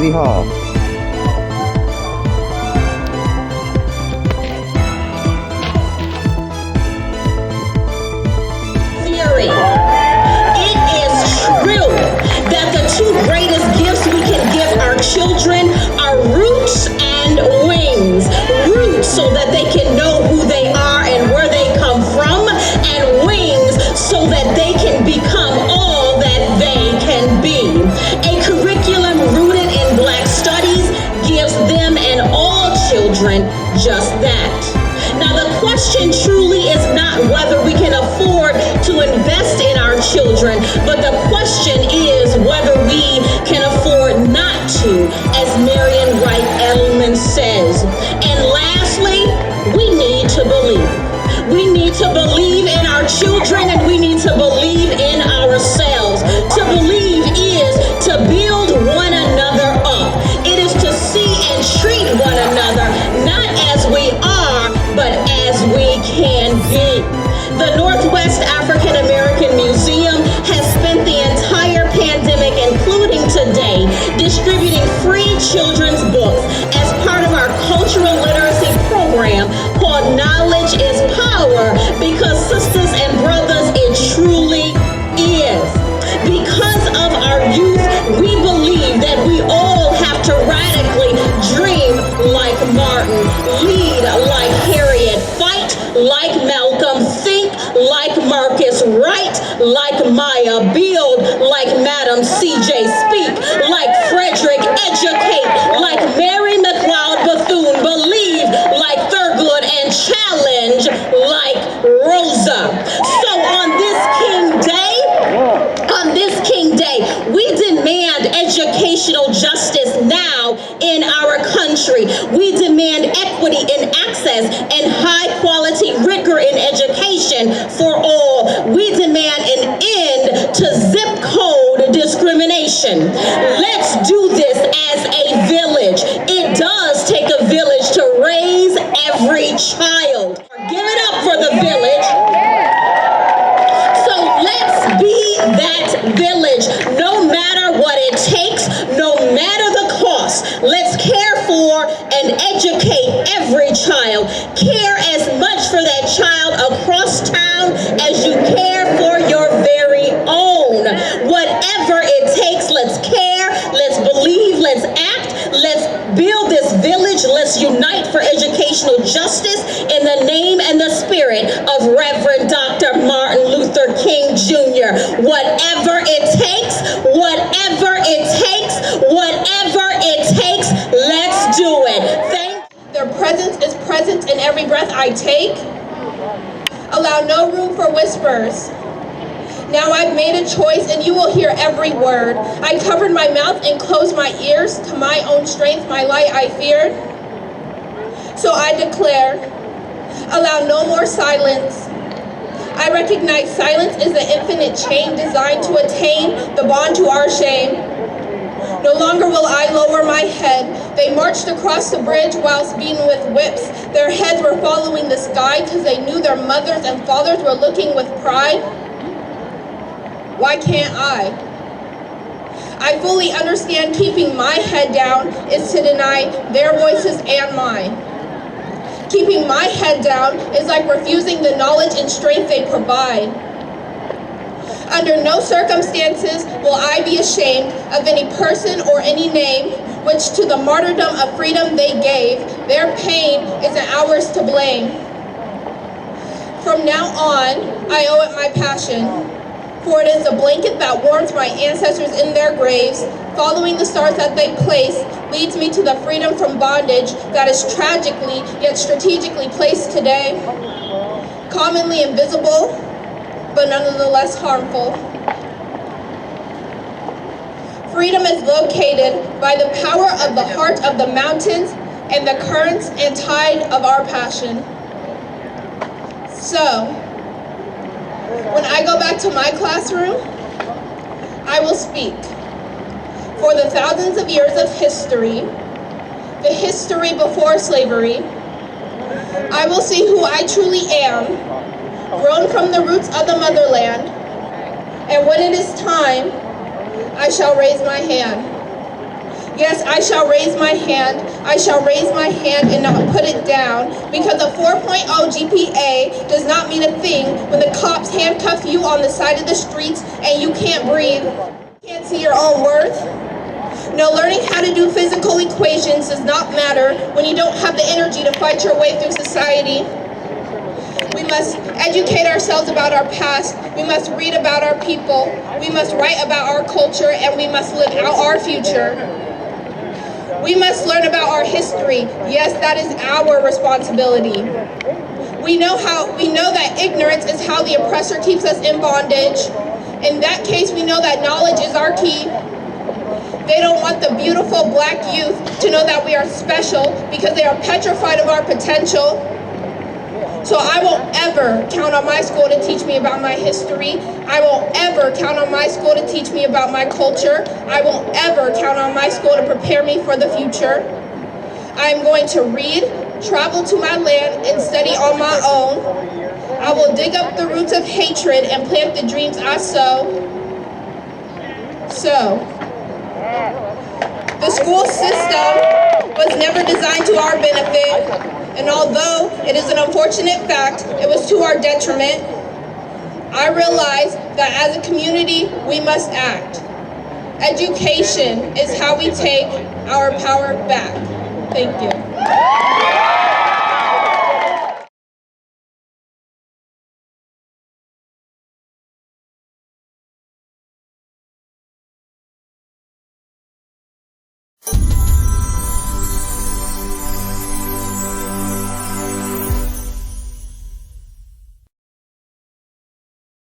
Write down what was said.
City Hall. It is true that the two greatest gifts we can give our children are roots and wings. Roots so that they can know who they are and where they come from, and wings so that they can become all that they can be. A curriculum rooted in Black studies gives them and all children just that. Now the question truly is not whether we can afford to invest in our children, but the question is whether we can afford not to, as Marian Wright Edelman says. And lastly, we need to believe. We need to believe in our children, and we need to believe in ourselves. To believe is to build one another up. It is to see and treat one another not as we are, but as we can be. The Northwest African American Museum has spent the entire pandemic, including today, distributing free children's books as part of our cultural literacy program called Knowledge is Power, because sisters and brothers, it truly is. Because of our youth, we believe that we all have to radically dream like Martin, lead like Harriet, fight like Malcolm, think like Marcus, write like Maya, build like Madam C.J., speak like Frederick, educate like Mary McLeod Bethune, believe like Thurgood, and challenge like Rosa. So on this King Day, we demand educational justice now in our country. We demand equity in access and high quality rigor in education for all. We demand an end to zip code discrimination. Let's do this as a village. It does take a village to raise every child. Give it up for the village. So let's be that village, no matter what it takes, no matter the cost. Let's care for and educate every child. Care as much for that child across town as you care for your very own. Whatever it takes, let's care, let's believe, let's act, let's build this village, let's unite for educational justice in the name and the spirit of Reverend Dr. Martin Luther King Jr. Whatever it takes, whatever it takes, whatever it takes, let's do it. Their presence is present in every breath I take. Allow no room for whispers. Now I've made a choice, and you will hear every word. I covered my mouth and closed my ears. To my own strength, my light I feared. So I declare, allow no more silence. I recognize silence is the infinite chain designed to attain the bond to our shame. No longer will I lower my head. They marched across the bridge whilst beaten with whips. Their heads were following the sky because they knew their mothers and fathers were looking with pride. Why can't I? I fully understand keeping my head down is to deny their voices and mine. Keeping my head down is like refusing the knowledge and strength they provide. Under no circumstances will I be ashamed of any person or any name which to the martyrdom of freedom they gave. Their pain isn't ours to blame. From now on, I owe it my passion. For it is the blanket that warms my ancestors in their graves. Following the stars that they place leads me to the freedom from bondage that is tragically yet strategically placed today. Commonly invisible, but nonetheless harmful. Freedom is located by the power of the heart of the mountains and the currents and tide of our passion. So, when I go back to my classroom, I will speak for the thousands of years of history, the history before slavery. I will see who I truly am, grown from the roots of the motherland, and when it is time, I shall raise my hand. Yes, I shall raise my hand. I shall raise my hand and not put it down, because a 4.0 GPA does not mean a thing when the cops handcuff you on the side of the streets and you can't breathe, can't see your own worth. No, learning how to do physical equations does not matter when you don't have the energy to fight your way through society. We must educate ourselves about our past. We must read about our people. We must write about our culture, and we must live out our future. We must learn about our history. Yes, that is our responsibility. We know that ignorance is how the oppressor keeps us in bondage. In that case, we know that knowledge is our key. They don't want the beautiful black youth to know that we are special because they are petrified of our potential. So I won't ever count on my school to teach me about my history. I won't ever count on my school to teach me about my culture. I won't ever count on my school to prepare me for the future. I am going to read, travel to my land, and study on my own. I will dig up the roots of hatred and plant the dreams I sow. The school system was never designed to our benefit. And although it is an unfortunate fact, it was to our detriment. I realize that as a community, we must act. Education is how we take our power back. Thank you.